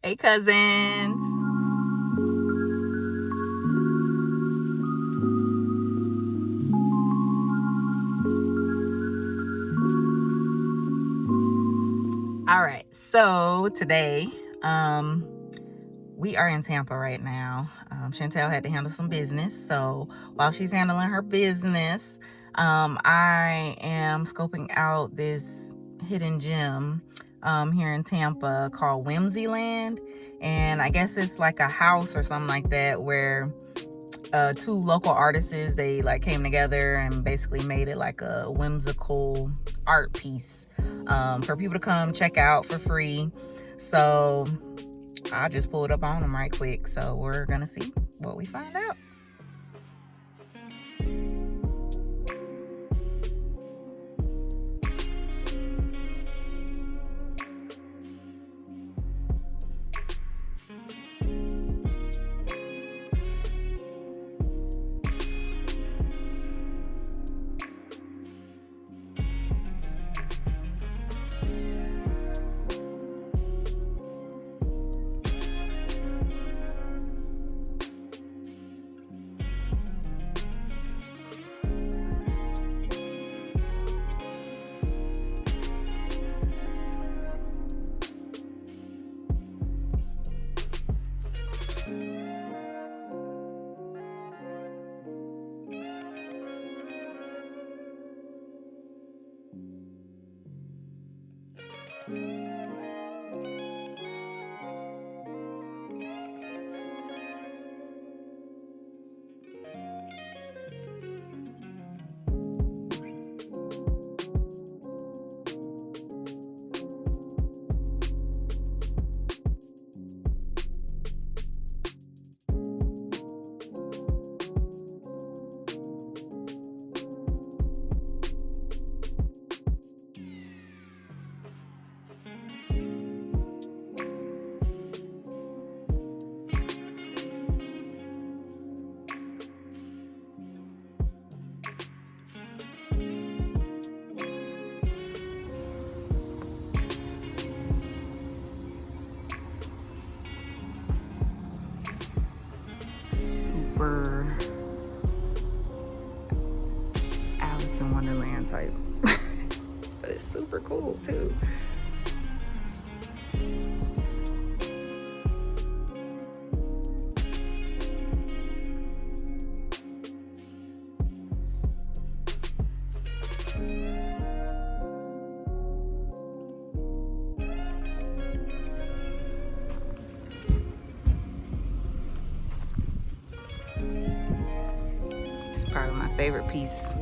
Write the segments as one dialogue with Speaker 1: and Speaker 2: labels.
Speaker 1: Hey, cousins. All right, so today, we are in Tampa right now. Chantel had to handle some business, so while she's handling her business, I am scoping out this hidden gem here in Tampa called Whimzeyland, and I guess it's like a house or something like that where two local artists, they like came together and basically made it like a whimsical art piece for people to come check out for free. So I just pulled up on them right quick, so we're gonna see what we find out. Super Alice in Wonderland type. But it's super cool too. It's probably my favorite piece.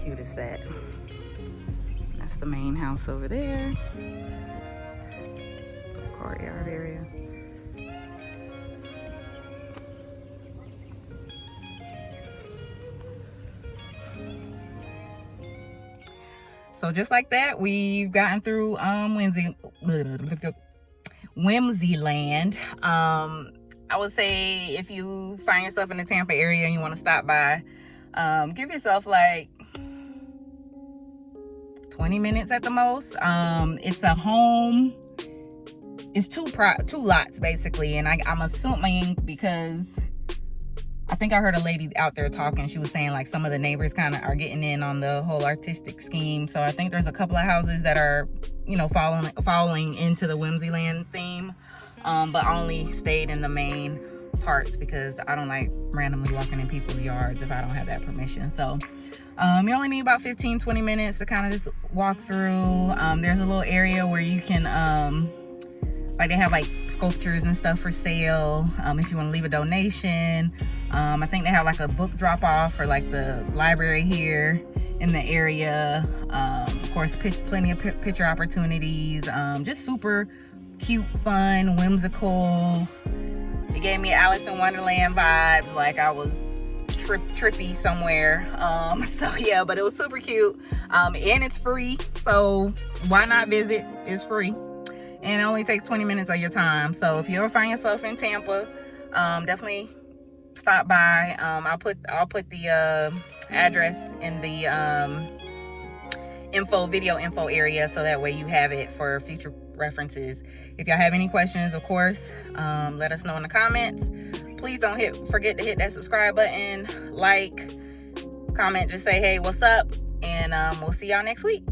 Speaker 1: Cute as that. That's the main house over there. Courtyard area. So just like that, we've gotten through Whimzeyland. I would say if you find yourself in the Tampa area and you want to stop by, give yourself like 20 minutes at the most. It's a home. It's two lots basically, and I'm assuming because I think I heard a lady out there talking. She was saying like some of the neighbors kind of are getting in on the whole artistic scheme. So I think there's a couple of houses that are, you know, following into the Whimzeyland theme, but only stayed in the main parts because I don't like randomly walking in people's yards if I don't have that permission. So you only need about 15-20 minutes to kind of just walk through. There's a little area where you can like they have like sculptures and stuff for sale if you want to leave a donation. I think they have like a book drop off for like the library here in the area. Of course, plenty of picture opportunities. Just super cute, fun, whimsical. It gave me Alice in Wonderland vibes, like I was trippy somewhere. So yeah, but it was super cute. And it's free, so why not visit? It's free. And it only takes 20 minutes of your time. So if you ever find yourself in Tampa, definitely stop by. I'll put the address in the video info area, so that way you have it for references. If y'all have any questions, of course, let us know in the comments. Please don't forget to hit that subscribe button, like, comment, just say, hey, what's up? And we'll see y'all next week.